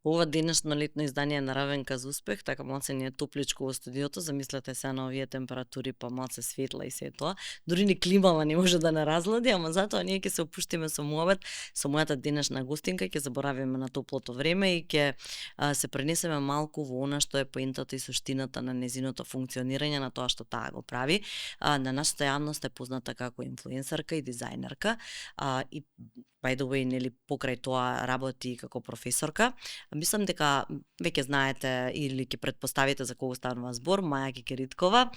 Ова денешно летно издание на Равенка за успех, така малце ни е топличко во студиото, замислете се на овие температури, па малце светла и се тоа. Дури ни климава не може да не разлади, ама затоа ние ќе се опуштиме со муабет, со мојата денешна гостинка, ќе заборавиме на топлото време и ќе се пренесеме малку во она што е поентата и суштината на незиното функционирање, на тоа што таа го прави. На нашата јавност е позната како инфлуенсерка и дизајнерка, и by the way, нели, покрај тоа работи како професорка. Мислам дека веќе знаете или ќе претпоставите за кого станува збор, Маја Кекериткова.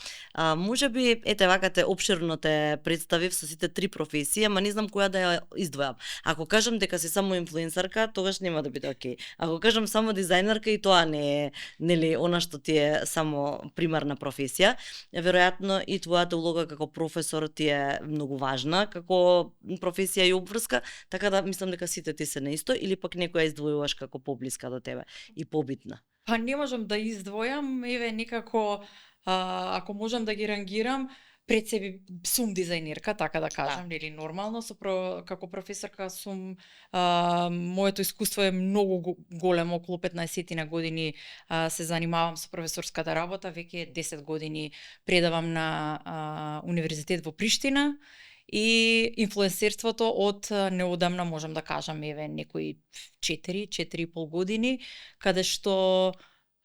Можеби, ете вака те опширно те представив со сите три професии, ама не знам која да ја издвојам. Ако кажам дека си само инфлуенсерка, тогаш нема да биде окей. Ако кажам само дизајнерка, и тоа не е, нели, она што ти е само примарна професија. Веројатно и твојата улога како професор ти е многу важна, како професија и обврска, така да мислам дека сите ти се наисто, или пак некоја издвојуваш како поблиска до тебе и побитна? Па не можам да издвојам, еве некако, ако можам да ги рангирам, пред себе сум дизајнерка, така да кажам, нели нормално, како професорка сум, моето искуство е многу големо, околу 15 на години се занимавам со професорската работа, веќе 10 години предавам на универзитет во Приштина, и инфлуенсерството од неодамна можам да кажам, еве некои 4,5 години, каде што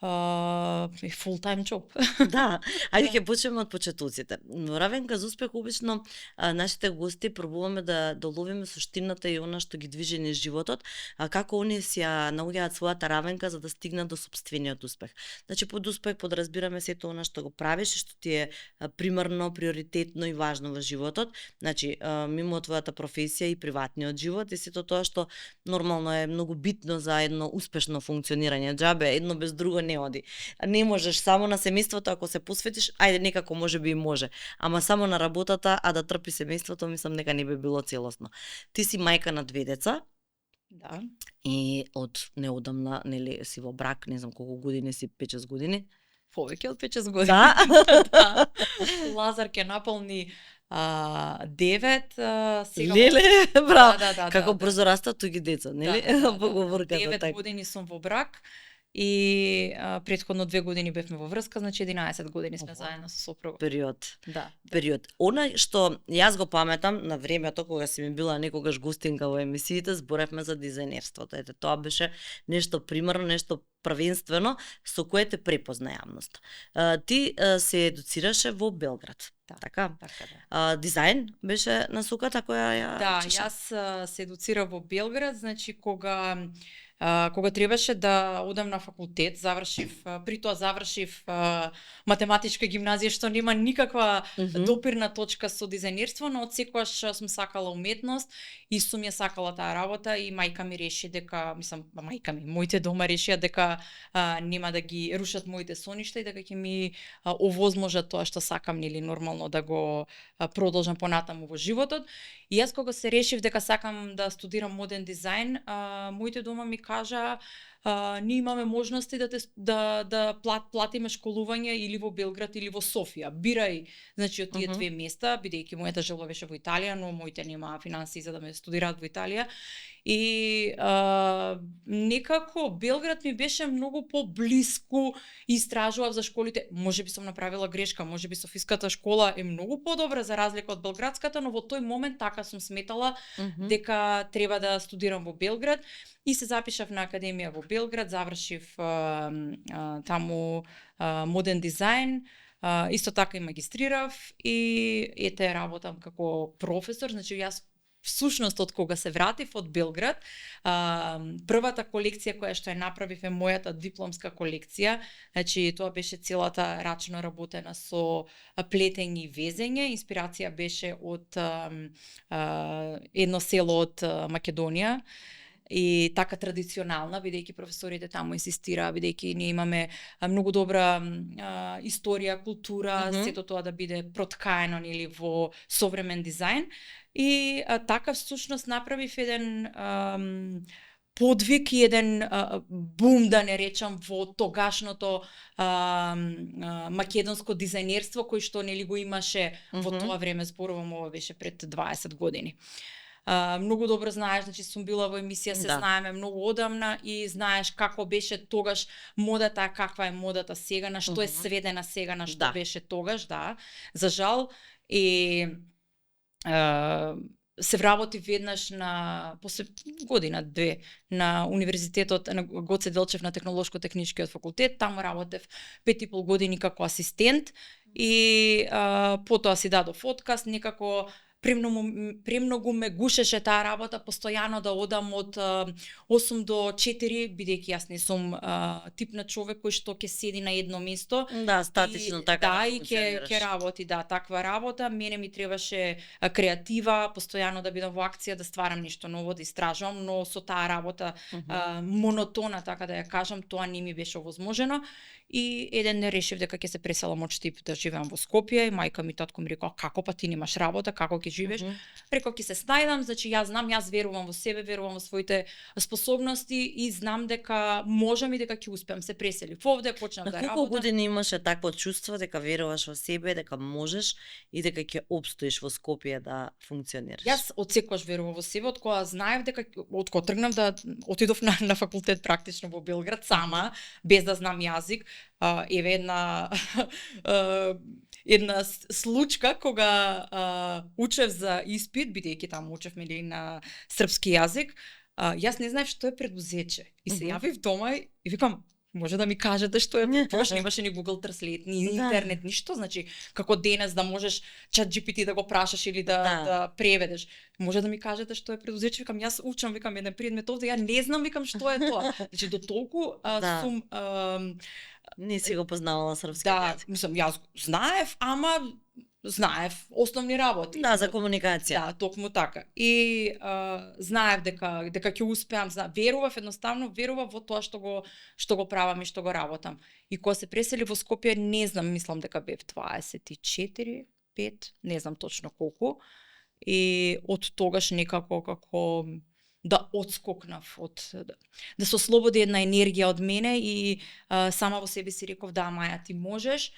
full time job. Да, ајде ќе почнеме од почетоците. Но Равенка за успех обично нашите гости пробуваме да ловиме суштината и она што ги движи низ животот, како оние си ја наоѓаат својата равенка за да стигнат до сопствениот успех. Значи под успех подразбираме сето она што го правиш и што ти е примарно, приоритетно и важно во животот. Значи мимо твојата професија и приватниот живот и сето тоа што нормално е многу битно за едно успешно функционирање. Џабе едно без друго не оди. Не можеш само на семејството, ако се посветиш, ајде некако можеби и може, ама само на работата, а да трпи семејството, мислам дека не би било целосно. Ти си мајка на 2 деца. Да. И од неодамна, нели, си во брак, не знам колку години си, 5-6 години. Повеќе од 5-6 години. Да. Да. Лазар ќе наполни 9, сега... Леле, браво. Да, како брзо растат туги деца, нели? Поговорката 9 така. години сум во брак и претходно 2 години бевме во врска, значи 11 години сме заедно со сопругот. Период. Да. Период. Она што јас го паметам на времето кога си ми била некогаш гостинка во емисиите, зборевме за дизајнерството. Ете, тоа беше нешто примерно, нешто првенствено со кое те препозна јавност. Ти се едуцираше во Белград. Да, така? Така да. Дизајн беше насоката која ја Да, учеше? јас се едуцирав во Белград, значи кога требаше да одам на факултет, при тоа завршив математичка гимназија, што нема никаква допирна точка со дизајнерство, но од секогаш сум сакала уметност и сум ја сакала таа работа и мајка ми реши дека, моите дома решија дека нема да ги рушат моите соништа и дека ќе ми овозможат тоа што сакам, нели нормално да го продолжам понатаму во животот. И јас кога се решив дека сакам да студирам моден дизајн, моите дома ми кажа ние имаме можности да платиме школување или во Белград или во Софија. Бирај, значи од тие две места, бидејќи мојата желба беше во Италија, но моите немаа финансии за да ме студираат во Италија. И некако Белград ми беше многу поблиску, истражував за школите. Можеби сум направила грешка, можеби Софиската школа е многу подобра за разлика од белградската, но во тој момент така сум сметала дека треба да студирам во Белград и се запишав на академија во Белград, завршив таму моден дизајн. Исто така и магистрирав и ете работам како професор, значи јас всушност од кога се вратив од Белград, првата колекција која што ја направив е мојата дипломска колекција. Значи тоа беше целата рачно работена со плетење и везење. Инспирација беше од едно село од Македонија. И така традиционална, бидејќи професорите таму инсистираа, бидејќи ние имаме многу добра историја, култура, сето тоа да биде проткаено или во современ дизајн. И така всушност направив еден подвиг и еден бум, да не речам, во тогашното македонско дизајнерство кој што нели го имаше во тоа време, зборувам, ова беше пред 20 години. многу добро знаеш, значи сум била во емисија, се Да. знаеме многу одамна и знаеш како беше тогаш модата, а каква е модата сега, на што е Мгм. сведена сега, на што Да. беше тогаш, да. За жал и се вработив веднаш после година, две, на Универзитетот на Гоце Делчев на Технолошко-техничкиот факултет. Таму работев 5,5 години како асистент и потоа си дадов отказ, некако премногу ме гушеше таа работа, постојано да одам од 8 до 4, бидејќи јас не сум тип на човек кој што ќе седи на едно место. Да, статично така. Да, и ќе работи, да, таква работа. Мене ми требаше креатива, постојано да бидам во акција, да стварам нешто ново, да истражувам, но со таа работа монотона, така да ја кажам, тоа не ми беше овозможено. И еден ден решив дека ќе се преселам од Штип да живеам во Скопје и мајка ми и татко ми рекоа како па ти немаш работа, како ќе живееш? Реков ќе се снајдам, значи јас знам, јас верувам во себе, верувам во своите способности и знам дека можам и дека ќе успеам. Се преселив овде, почнав На да колку работам. години имаше такво чувство дека веруваш во себе, дека можеш и дека ќе опстоиш во Скопје да функционираш? Јас одсекогаш верувам во себе, од кога знаев дека од кога тргнав да отидов на факултет практично во Белград сама, без да знам јазик. Еве една случка кога учев за испит, бидејќи таму учев мели на српски јазик, јас не знаев што е предузече. И се јавив дома и викам, може да ми кажете што е, тогаш немаше ни Google Translate, ни интернет, ништо, значи како денес да можеш ChatGPT да го прашаш или да преведеш. Може да ми кажете што е предузече, викам јас учам, викам еден предмет овде, ја не знам, викам што е тоа. Значи до толку сум Не си го познавала српски да, јазик. мислам, јас знаев, ама знаев основни работи. Да, за комуникација. Да, токму така. И знаев дека ќе успеам, верував, едноставно верував во тоа што го правам и што го работам. И кога се пресели во Скопје, не знам, мислам дека бев 24, 5, не знам точно колку. И од тогаш некако како да одскокнав да се ослободи една енергија од мене и сама во себе си реков да, Маја, ти можеш,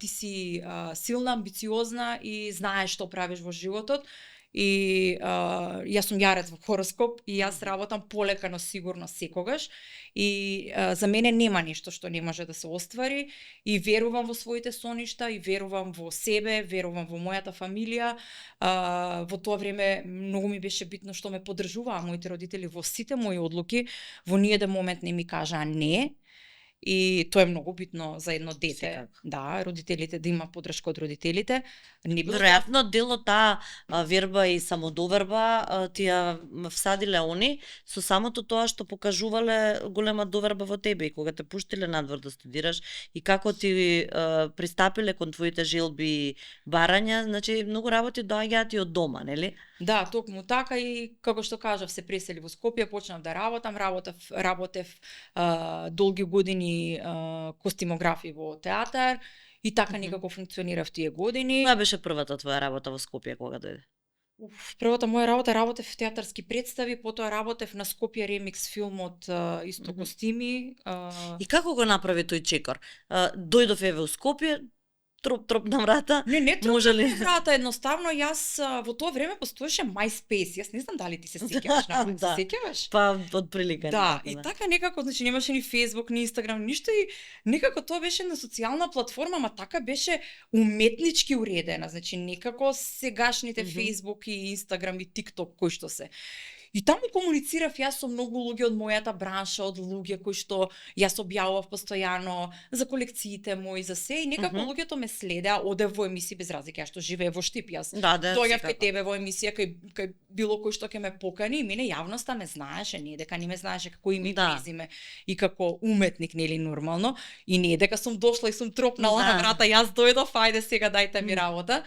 ти си силна, амбициозна и знаеш што правиш во животот. И јас сум јарец во хороскоп и јас работам полека, но сигурно секогаш. И за мене нема нешто што не може да се оствари и верувам во своите соништа и верувам во себе, верувам во мојата фамилија. Во тоа време многу ми беше битно што ме поддржуваа моите родители во сите мои одлуки. Во ниеден момент не ми кажаа не. И тоа е многу битно за едно дете. Секако. Да, родителите да има поддршка од родителите. Не било Веројатно дел од таа верба и самодоверба ти ја всадиле они со самото тоа што покажувале голема доверба во тебе и кога те пуштиле надвор да студираш и како ти пристапиле кон твоите желби и барања, значи многу работи доаѓаат и од дома, нели? Да, токму така и како што кажав, се пресели во Скопје, почнав да работам, работев долги години костимографи во театар и така некако функционирав тие години. Која беше првата твоја работа во Скопје кога дојде? Првата моја работа, работев в театарски представи, потоа работев на Скопје ремикс филмот исто костими. И како го направи тој чекор? Дојдов еве во Скопје, троп на врата. Не може ли? врата, едноставно јас во тоа време постоеше MySpace. Јас не знам дали ти се сеќаваш на тоа. Да. Се сеќаваш? Па од прилика. Да, и така некако, значи немаше ни Facebook, ни Instagram, ништо и некако тоа беше на социјална платформа, ама така беше уметнички уредена, значи некако сегашните Facebook и Instagram и TikTok кои што се. И таму комуницирав јас со многу луѓе од мојата бранша, од луѓе кои што јас објавував постојано за колекциите мои, за се и некако луѓето ме следеа, одев во емисии без разлика, ја што живее во Штип, јас доаѓав кај тебе во емисија, кај било кој што ќе ме покани и мене јавноста ме знаеше, не дека не ме знаеше како име и презиме и како уметник, нели нормално, и не дека сум дошла и сум тропнала на врата, јас дојдов, ајде сега дајте ми работа.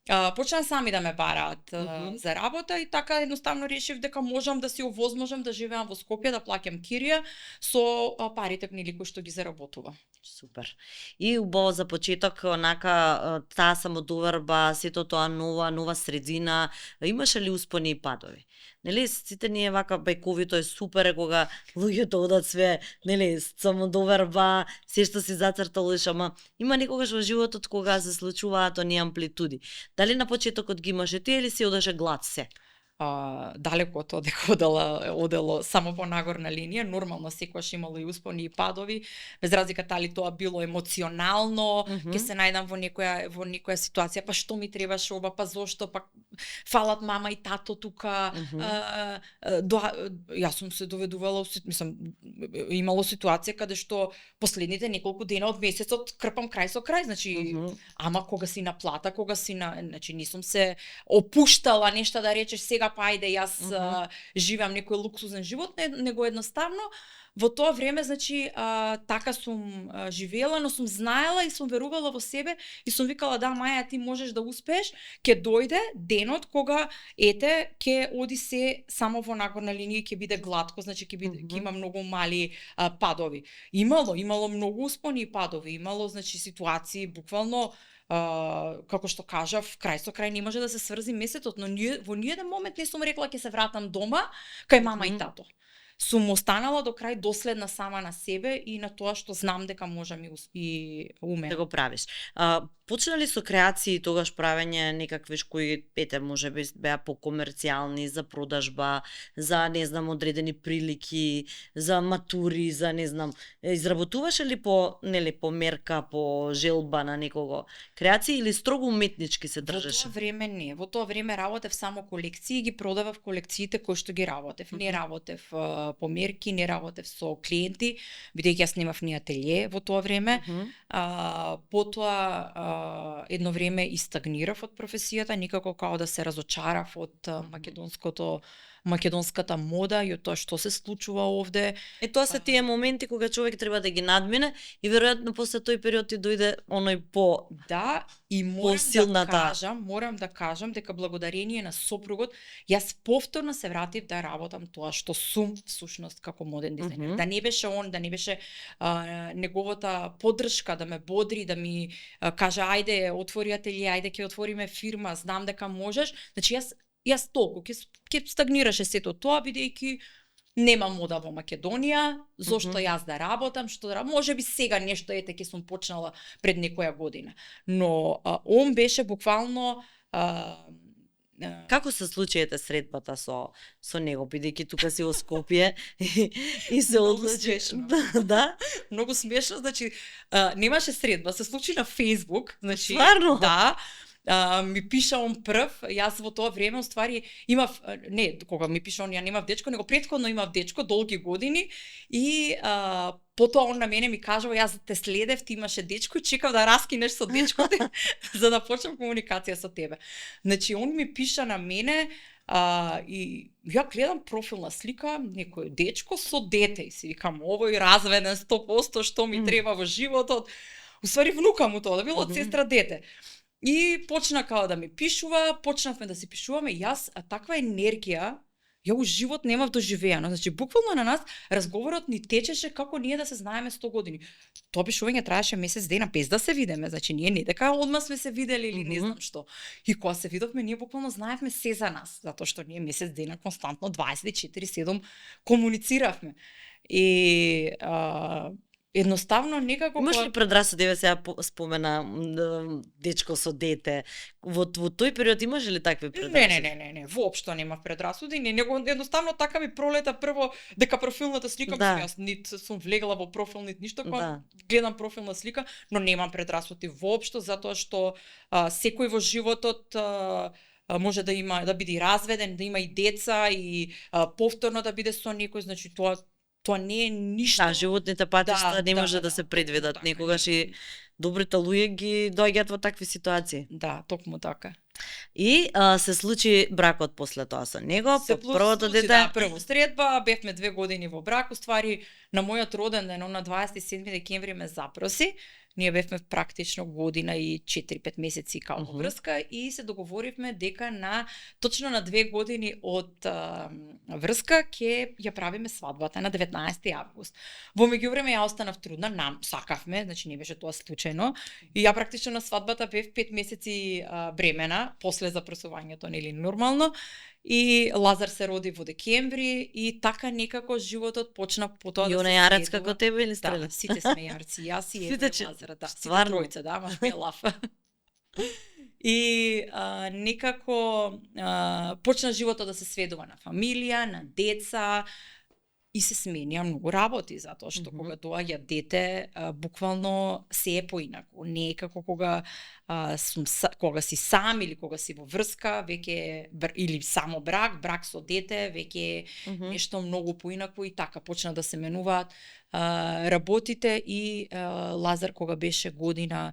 Почнаа сами да ме бараат за работа и така едноставно решив дека можам да си овозможам да живеам во Скопје, да плаќам кирија со парите нели кои што ги заработува. Супер. И убаво за почеток, онака таа самодоверба, сето тоа нова средина, имаше ли успони и падови? Нели сите ние вака бајковито е супер кога луѓето одат све, нели самодоверба, се што си зацрталиш, ама има некогаш во животот кога се случуваат оние амплитуди. Дали на почетокот ги имаше ти или си одеше глад се? далеко од тоа дека одело само по нагорна линија, нормално секогаш имало и успони и падови, без разлика дали тоа било емоционално, ќе се најдам во некоја ситуација, па што ми требаше ова, па зошто, па фалат мама и тато тука. Јас сум се доведувала, имало ситуација каде што последните неколку дена од месецот крпам крај со крај, значи ама кога си на плата, значи не сум се опуштала нешто да речеш сега па ајде јас живеам некој луксузен живот, него едноставно во тоа време, значи, така сум живеела, но сум знаела и сум верувала во себе и сум викала да, Маја, ти можеш да успееш, ќе дојде денот кога ќе оди се само во нагорна линија и ќе биде глатко, значи ќе има многу мали падови. Имало многу успони и падови, имало, значи, ситуации буквално како што кажав, крај со крај не може да се сврзи месецот, но во ниеден момент не сум рекла ќе се вратам дома кај мама и тато. Сум останала до крај доследна сама на себе и на тоа што знам дека можам и умеам. Да го правиш. Почна ли со креации тогаш правење некакви кои можеби беа покомерцијални, за продажба, за не знам одредени прилики, за матури, за не знам, изработуваше ли по мерка, по желба на некого креации или строго уметнички се држеше? Во тоа време не. Во тоа време работев само колекции и ги продавав колекциите кои што ги работев. Не работев по мерки, не работев со клиенти, бидејќи јас немав ни ателје во тоа време. Потоа едно време и стагнирав од професијата, никако као да се разочарав од македонската мода и од тоа што се случува овде. Тоа се тие моменти кога човек треба да ги надмине и веројатно после тој период ти дојде оној и морам да кажам дека благодарение на сопругот јас повторно се вратив да работам тоа што сум всушност како моден дизајнер. Да не беше он, да не беше неговата поддршка да ме бодри, да ми каже ајде отвори ателје, ајде ќе отвориме фирма, знам дека можеш. Значи јас толку ќе стагнираше сето тоа бидејќи нема мода во Македонија, зошто јас да работам, можеби сега нешто ќе сум почнала пред некоја година. Но он беше буквално Како се случи средбата со него, бидејќи тука си во Скопје и се одлучи? Да, многу смешно, значи немаше средба, се случи на Facebook, значи стварно? Да. Ми пиша он прв, јас во тоа време уствари имав, кога ми пиша он, ја немав дечко, него претходно имав дечко долги години и потоа он на мене ми кажува, јас те следев, ти имаше дечко, чекав да раскинеш со дечкото за да почнам комуникација со тебе. Значи он ми пиша на мене и ја гледам профилна слика, некој дечко со дете и си викам, овој разведен 100%, што ми треба во животот. Уствари внука му тоа, да било од сестра дете. И почна као да ми пишува, почнавме да се пишуваме и јас таква енергија ја у живот немав доживеано. Значи буквално на нас разговорот ни течеше како ние да се знаеме 100 години. Тоа пишување траеше месец дена без да се видиме. Значи ние не дека одма сме се видели или не знам што. И кога се видовме ние буквално знаевме се за нас, затоа што ние месец дена константно 24/7 комунициравме. И едноставно некако имаш ли предрасуди, сега спомена дечко со дете? Во тој период имаш ли такви предрасуди? Не, воопшто немав предрасуди, него едноставно така ми пролета прво дека профилната слика, јас нит сум влегла во профил нит ништо, кога гледам профилна слика, но немам предрасуди воопшто затоа што секој во животот може да биде разведен, да има и деца и повторно да биде со некој, значи тоа не е ништо. Да, животните патишта не може да се предвидат. Некогаш и добрите луѓе ги доаѓаат во такви ситуации. Да, токму така. И се случи бракот после тоа со него, по првото дете. Да, прво средба, бевме 2 години во брак, уствари на мојот роден ден, на 27 декември ме запроси. Ние бевме практично година и 4-5 месеци као во врска и се договоривме дека точно на 2 години од врска ќе ја правиме свадбата на 19 август. Во меѓувреме ја останав трудна, сакавме, значи не беше тоа случајно. И ја практично на свадбата бев 5 месеци бремена после запресувањето, нели нормално. И Лазар се роди во декември и така некако животот почна потоа да се јарец како тебе или стрелец? Да, сите сме јарци, јас и Лазар, сите тројца, ама ме лаф. И некако почна животот да се сведува на фамилија, на деца, и се сменија многу работи, затоа што кога доаѓа дете, буквално се е поинаку. Не е како кога кога си сам или кога си во врска, веќе или само брак со дете, веќе нешто многу поинаку и така почна да се менуваат работите и Лазар кога беше година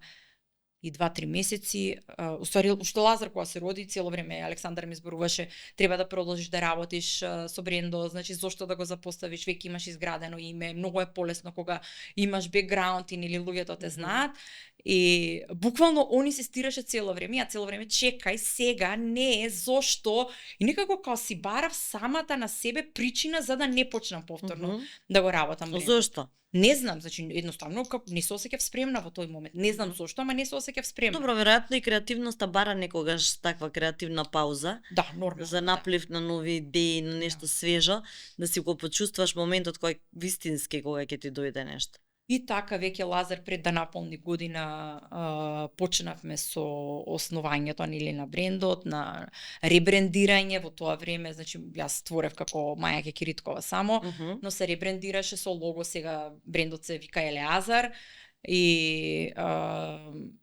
и 2-3 месеци, уствари уште Лазар кога се роди, цело време Александар ми зборуваше, треба да продолжиш да работиш со брендот, значи зошто да го запоставиш, веќе имаш изградено име, многу е полесно кога имаш бекграунд и нели луѓето те знаат. И буквално он инсистираше цело време, ја цело време чекај сега, не, зошто? И некако као си барав самата на себе причина за да не почнам повторно да го работам брендот. Зошто? Не знам, значи едноставно како не се осеќав спремна во тој момент. Не знам зошто, ама не се осеќав спремна. Добро, веројатно и креативноста бара некогаш таква креативна пауза. Да, нормално. За наплив на нови идеи, на нешто свежо, да си го почувствуваш моментот кој вистински кога ќе ти дојде нешто. И така веќе Лазар пред да наполни година почнавме со основањето нели на брендот, на ребрендирање во тоа време, значи јас створев како Маја Кекириткова само, но се ребрендираше со лого, сега брендот се вика Елеазар и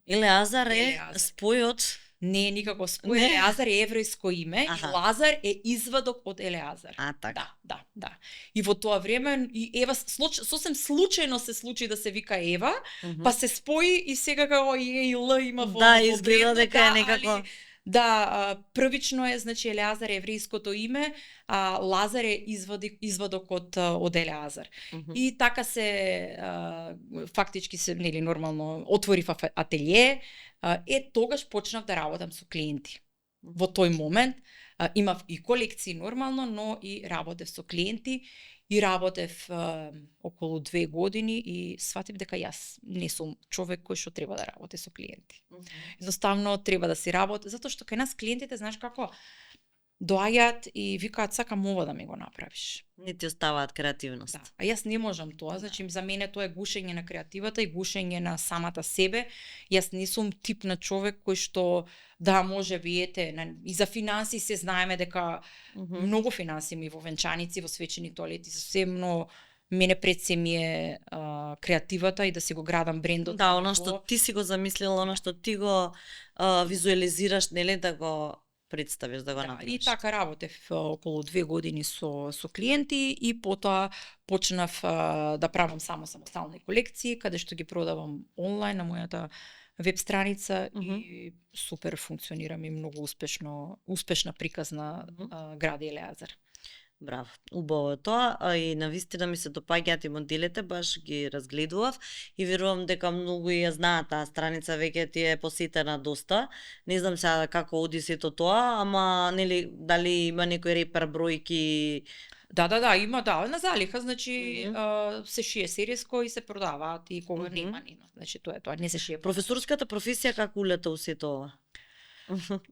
Елеазар е спојот. Не е никако спој. Елеазар е еврејско име, и Лазар е извадок од Елеазар. Така. Да. И во тоа време и Ева сосем случајно се случи да се вика Ева, па се спои и сега како Е и Л има во да, изгледа дека е некако. Да, првично е значи Елеазар е еврејското име, а Лазар е извадок од Елеазар. И така се фактички се нели нормално отворив ателје. Тогаш почнав да работам со клиенти. Во тој момент имав и колекции нормално, но и работев со клиенти и работев околу 2 години и сватив дека јас не сум човек кој што треба да работи со клиенти. Едноставно треба да си работи, затоа што кај нас клиентите, знаеш како, доаѓаат и викаат сакам ова да ми го направиш. Не ти оставаат креативност. Да, а јас не можам тоа, значи за мене тоа е гушење на креативата и гушење на самата себе. Јас не сум тип на човек кој што да може би и за финанси се знаеме дека многу финанси ми во венчаници, во свечени тоалети, сосемно мене пред се ми е креативата и да си го градам брендот. Да, она што ти си го замислила, она што ти го визуализираш, нели да го представиш, да го направиш. И така работев околу 2 години со клиенти и потоа почнав да правам самостални колекции, каде што ги продавам онлайн на мојата веб страница и супер функционира ми многу успешна приказна гради Елеазар. Браво, убаво тоа, и навистина ми се допаѓаат и моделите, баш ги разгледував и верувам дека многу ја знаат таа страница, веќе ти е посетена доста. Не знам сега како оди сето тоа, ама нели дали има некој репер бројки? Да, има на залиха, значи се шие серијско и се продаваат и кога нема. Значи тоа не се шие. Професорската професија како улета у сето ова?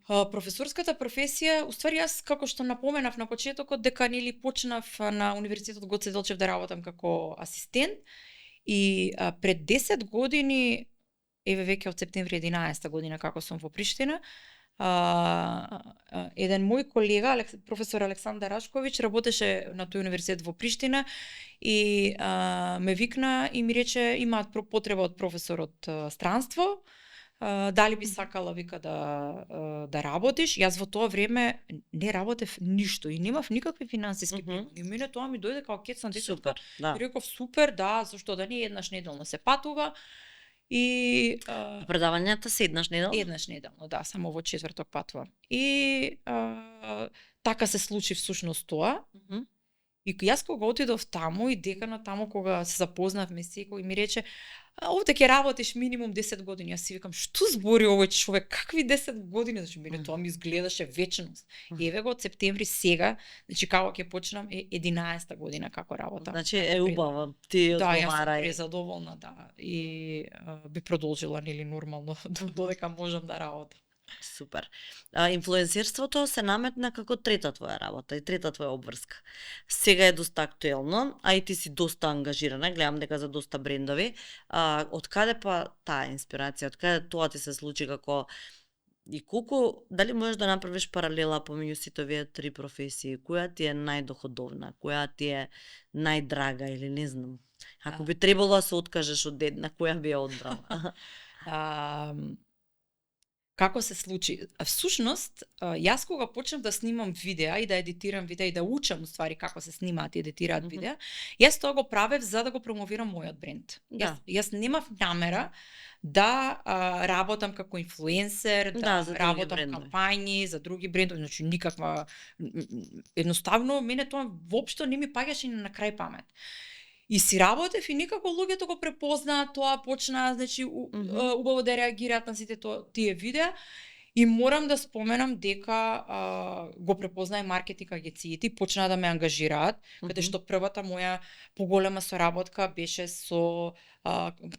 Професорската професија, уствари јас како што напоменав на почетокот дека нели почнав на Универзитетот Гоце Делчев да работам како асистент и пред 10 години, еве веќе од септември 11 година како сум во Приштина, еден мој колега, професор Александар Рашковиќ, работеше на тој универзитет во Приштина и ме викна и ми рече имаат потреба од професор од странство. Дали би сакала вика да работиш? Јас во тоа време не работев ништо и немав никакви финансиски примања. Мене тоа ми дојде како кец на десетка. Супер, да. И реков супер, да, зашто да не еднаш неделно се патува. И предавањата се еднаш неделно? Еднаш неделно, да, само во четврток патувам. И така се случи всушност тоа. И јас кога отидов таму и деканот таму кога се запознавме секој ми рече овде ќе работиш минимум 10 години. Јас си викам, што збори овој човек? Какви 10 години? Значи, мене тоа ми изгледаше вечност. И еве го од септември сега, значи како ќе почнам е 11-та година како работам. Значи е убаво, ти одговарај. Да, јас сум презадоволна, да. И би продолжила нели нормално додека можам да работам. Супер. Инфлуенсерството се наметна како трета твоја работа и трета твоја обврска. Сега е доста актуелно, а и ти си доста ангажирана, гледам дека за доста брендови. Од каде па таа инспирација, од каде тоа ти се случи како И колку, дали можеш да направиш паралела помеѓу сите овие три професии? Која ти е најдоходовна? Која ти е најдрага или не знам? Ако би требало да се откажеш од една, која би ја одбрала? А, Како се случи? Всушност, јас кога почнав да снимам видеа и да едитирам видеа и да учам уствари како се снимаат и едитираат видеа, јас тоа го правев за да го промовирам мојот бренд. Да. Јас немав намера да работам како инфлуенсер, да за други работам брендови. кампањи за други брендови, значи никаква едноставно мене тоа воопшто не ми паѓаше ни на крај памет. И си работев и некако луѓето го препознаат тоа, почнаа, значи убаво да реагираат на сите тие видеа. И морам да споменам дека го препознаа маркетинг агенциите и почнаа да ме ангажираат, каде што првата моја поголема соработка беше со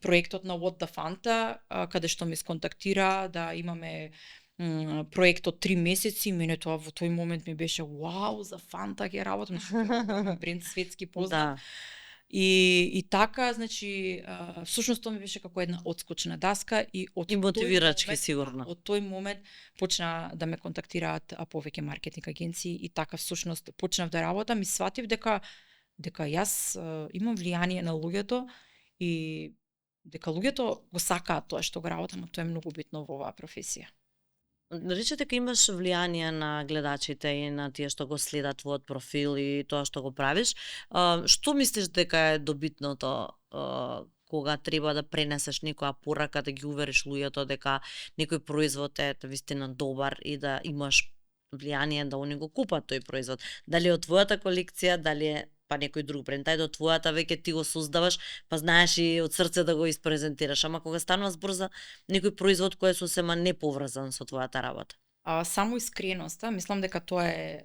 проектот на What the Fanta, каде што ме сконтактира да имаме проектот 3 месеци. Мене тоа во тој момент ми беше вау, за Фанта ќе работам, бренд светски познат. Да. И така, значи, всушност тоа ми беше како една отскочна даска и од И мотивирачки, тој момент, сигурно. Од тој момент почна да ме контактираат повеќе маркетинг агенции и така всушност почнав да работам и сватив дека јас имам влијание на луѓето и дека луѓето го сакаат тоа што го работам, а тоа е многу битно во оваа професија. Рече дека имаш влијание на гледачите и на тие што го следат твојот профил и тоа што го правиш. Што мислиш дека е добитното кога треба да пренесеш некоја порака, да ги увериш луѓето дека некој производ е вистина добар и да имаш влијание да они го купат тој производ? Дали е од твојата колекција, дали е па некој друг бренд, тај до твојата веќе ти го создаваш, па знаеш и од срце да го испрезентираш, ама кога станува збор за некој производ кој е сосема неповрзан со твојата работа. Само искреноста, мислам дека тоа е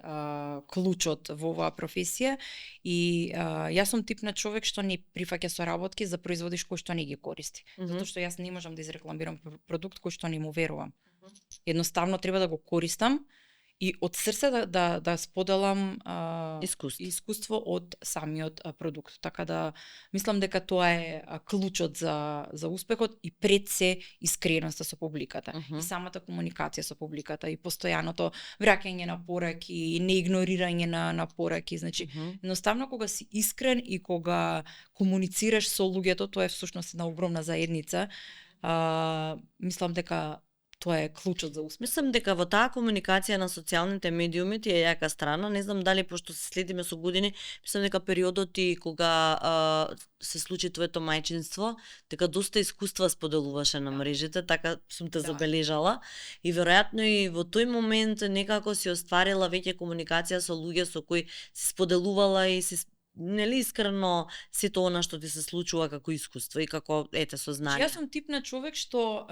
клучот во оваа професија и јас сум тип на човек што не прифаќа соработки за производи кои што не ги користи. Затоа што јас не можам да изрекламирам продукт кој што не му верувам. Едноставно треба да го користам и од срце да споделам искуство од самиот продукт. Така да мислам дека тоа е клучот за успехот и пред се искреноста со публиката и самата комуникација со публиката и постојаното враќање на пораки и неигнорирање на пораки. Значи, едноставно кога си искрен и кога комуницираш со луѓето, тоа е всушност една огромна заедница. Мислам дека тоа е клучот за успех. Мислам дека во таа комуникација на социјалните медиуми ти е јака страна. Не знам дали пошто се следиме со години, мислам дека периодот и кога се случи твоето мајчинство, дека доста искуства споделуваше на мрежите, така сум те забележала. И веројатно и во тој момент некако си остварила веќе комуникација со луѓе со кои си споделувала и си нели искрено сето она што ти се случува како искуство и како сознание. Јас сум тип на човек што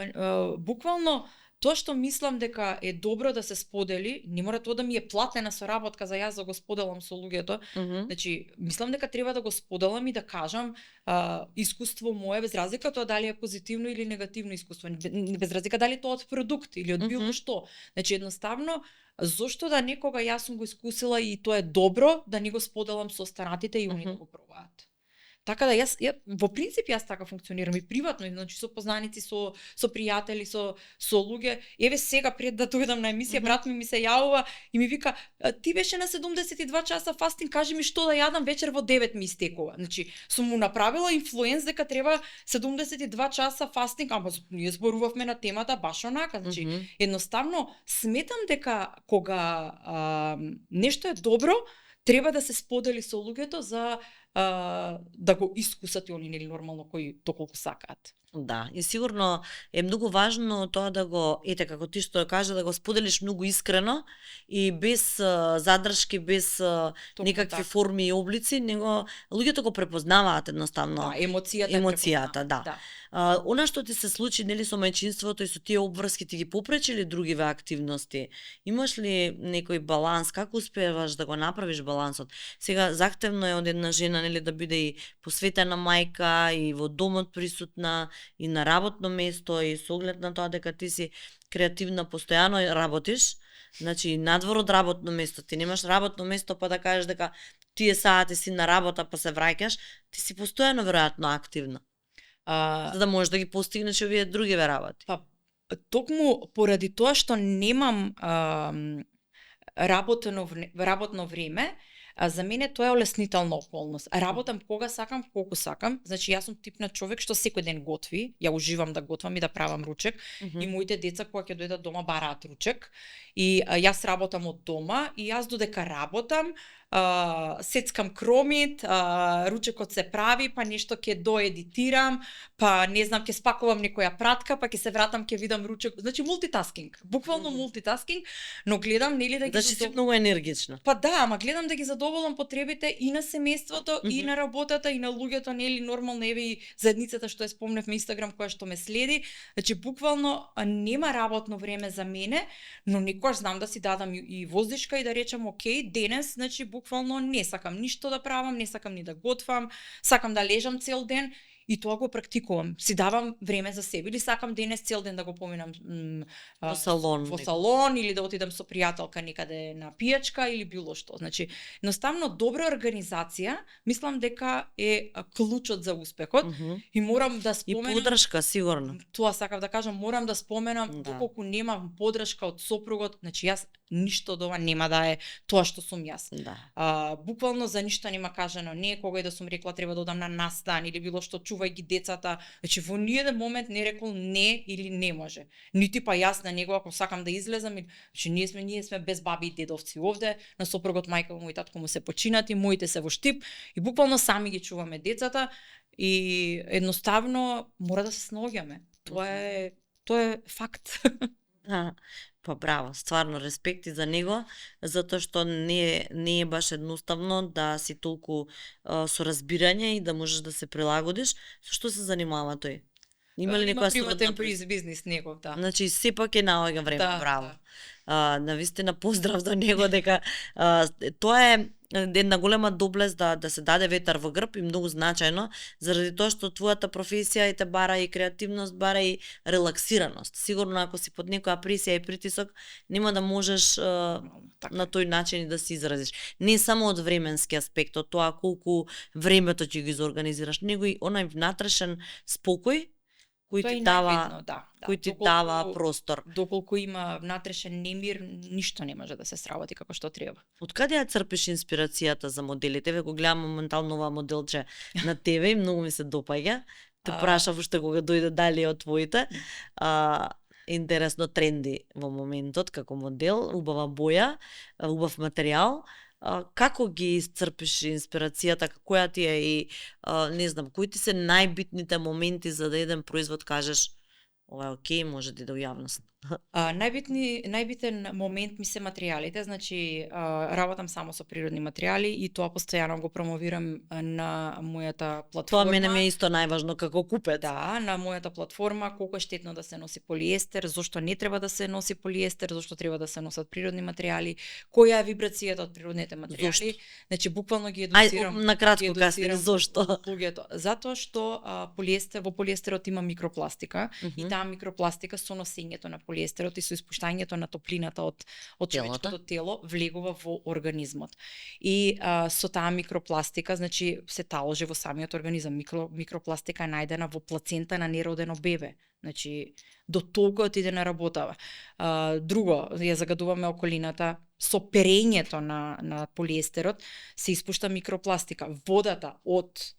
буквално тоа што мислам дека е добро да се сподели, не мора тоа да ми е платена соработка за јас да го споделам со луѓето. Значи, мислам дека треба да го споделам и да кажам искуство мое без разлика тоа дали е позитивно или негативно искуство, без разлика дали тоа од продукт или од било што. Значи, едноставно зошто да некога јас сум го искусила и тоа е добро да не го споделам со останатите и они да го пробаат. Така да јас во принцип јас така функционирам и приватно, значи со познаници, со пријатели, со луѓе. Еве сега пред да дојдам на емисија, брат ми се јавува и ми вика: "Ти беше на 72 часа фастинг, кажи ми што да јадам вечер во 9 ми истекува." Значи, сум му направила инфлуенс дека треба 72 часа фастинг, ама ние зборувавме на темата баш онака. Значи, едноставно сметам дека кога нешто е добро, треба да се сподели со луѓето за да го искусат и они нели нормално кои доколку сакаат. Да, и сигурно е многу важно тоа да го, како ти што кажа, да го споделиш многу искрено и без задршки, без некакви форми и облици, него луѓето го препознаваат едноставно. Да, емоцијата, да. Она што ти се случи нели со мајчинството и со тие обврски ти ги попречи ли другиве активности? Имаш ли некој баланс? Како успеваш да го направиш балансот? Сега захтевно е од една жена нели да биде и посветена мајка и во домот присутна и на работно место и со оглед на тоа дека ти си креативна, постојано работиш, значи надвор од работно место, ти немаш работно место па да кажеш дека тие сати си на работа па се враќаш, ти си постојано веројатно активна. За да можеш да ги постигнеш овие другиве работи. Па токму поради тоа што немам работно време, за мене тоа е олеснителна околност. Работам кога сакам, колку сакам. Значи јас сум тип на човек што секој ден готви. Ја уживам да готвам и да правам ручек. И моите деца кога ќе дојдат дома бараат ручек. И јас работам од дома и јас додека работам, сецкам кромит, ручекот се прави, па нешто ќе доедитирам, па не знам, ќе спакувам некоја пратка, па ќе се вратам, ќе видам ручек. Значи мултитаскинг, буквално мултитаскинг, но гледам нели да ги Значи си многу енергична. Па да, ама гледам да ги задоволам потребите и на семејството, и на работата, и на луѓето, нели нормално, еве и заедницата што ја спомневме Инстаграм која што ме следи. Значи буквално нема работно време за мене, но некогаш знам да си дадам и воздишка и да речам окей, денес, значи буквално не сакам ништо да правам, не сакам ни да готвам, сакам да лежам цел ден и тоа го практикувам. Си давам време за себе или сакам денес цел ден да го поминам во салон. Во салон или да отидам со пријателка некаде на пијачка или било што. Значи, едноставно добра организација, мислам дека е клучот за успехот и морам да споменам И поддршка сигурно. Тоа сакав да кажам, морам да споменам доколку немам поддршка од сопругот, значи јас ништо од ова нема да е тоа што сум јас. Да. Буквално за ништо нема кажано не, кога и да сум рекла треба да одам на настан или било што, чувај ги децата. Значи во ниеден момент не рекол не или не може. Нити па јас на него ако сакам да излезам, значи ние сме без баби и дедовци овде, на сопругот мајка му и татко му се починати, моите се во Штип и буквално сами ги чуваме децата и едноставно мора да се снаоѓаме. Тоа е факт. Да, па браво, стварно респекти за него, затоа што не е баш едноставно да си толку со разбирање и да можеш да се прилагодиш. Со што се занимава тој? Има ли некоја приватен бизнис негов, да. Значи сепак е наоѓа време, Да, браво. да. Навистина поздрав до него дека тоа е една голема доблест да се даде ветар во грб и многу значајно заради тоа што твојата професија и те бара и креативност, бара и релаксираност. Сигурно ако си под некоја пресија и притисок нема да можеш на тој начин да се изразиш. Не само од временски аспект, од тоа колку времето ќе ги зорганизираш, него и онај внатрешен спокој кој ти дава, кој ти дава простор. Доколку има внатрешен немир, ништо не може да се сработи како што треба. Од каде ја црпиш инспирацијата за моделите? Ве го гледам моментално ова моделче на тебе и многу ми се допаѓа. Те прашав уште кога дојде дали од твоите. Интересно тренди во моментот како модел, убава боја, убав материјал. Како ги исцрпиш инспирацијата, која ти е и не знам, кои ти се најбитните моменти за да еден производ кажеш ова е окей, може да иде во јавност? Најбитен момент ми се материјалите, значи работам само со природни материјали и тоа постојано го промовирам на мојата платформа. Тоа мене ми е исто најважно како купец. Да, на мојата платформа колку е штетно да се носи полиестер, зошто не треба да се носи полиестер, зошто треба да се носат природни материјали, која е вибрацијата од природните материјали. Значи буквално ги едуцирам. На кратко кажи зошто? Луѓето, затоа што во полиестерот има микропластика и таа микропластика со носењето на полиестерот и со испуштањето на топлината од човечкото тело влегува во организмот. И со таа микропластика, значи се таложи во самиот организам. Микропластика е најдена во плацента на неродено бебе. Значи до толку отиде на работава. Друго, ја загадуваме околината со перењето на полиестерот се испушта микропластика. Водата од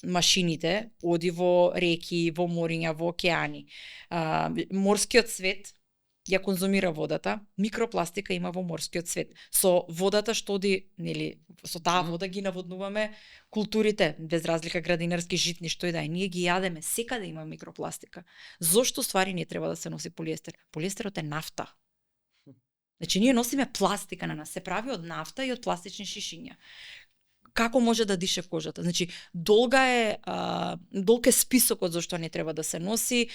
машините оди во реки, во мориња, во океани. Морскиот свет ја конзумира водата, микропластика има во морскиот свет. Со водата што оди, нели, со таа вода ги наводнуваме културите, без разлика градинарски, житни, што и да е. Ние ги јадеме, секаде има микропластика. Зошто ствари не треба да се носи полиестер? Полиестерот е нафта. Значи ние носиме пластика на нас, се прави од нафта и од пластични шишиња. Како може да дише кожата? Значи, долг е списокот зашто не треба да се носи.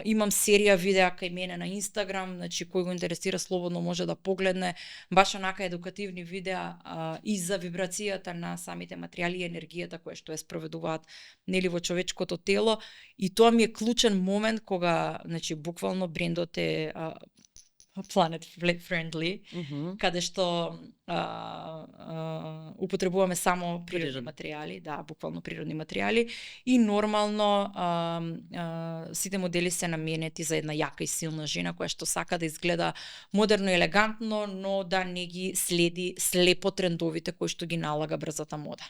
Имам серија видеа кај мене на Инстаграм, значи кој го интересира слободно може да погледне, баш онака едукативни видеа и за вибрацијата на самите материјали и енергијата која што ја спроведуваат нели во човечкото тело, и тоа ми е клучен момент кога, значи буквално брендот е planet friendly, каде што употребуваме само природни материјали, да, буквално природни материјали, и нормално сите модели се наменети за една јака и силна жена која што сака да изгледа модерно и елегантно, но да не ги следи слепо трендовите кои што ги налага брзата мода.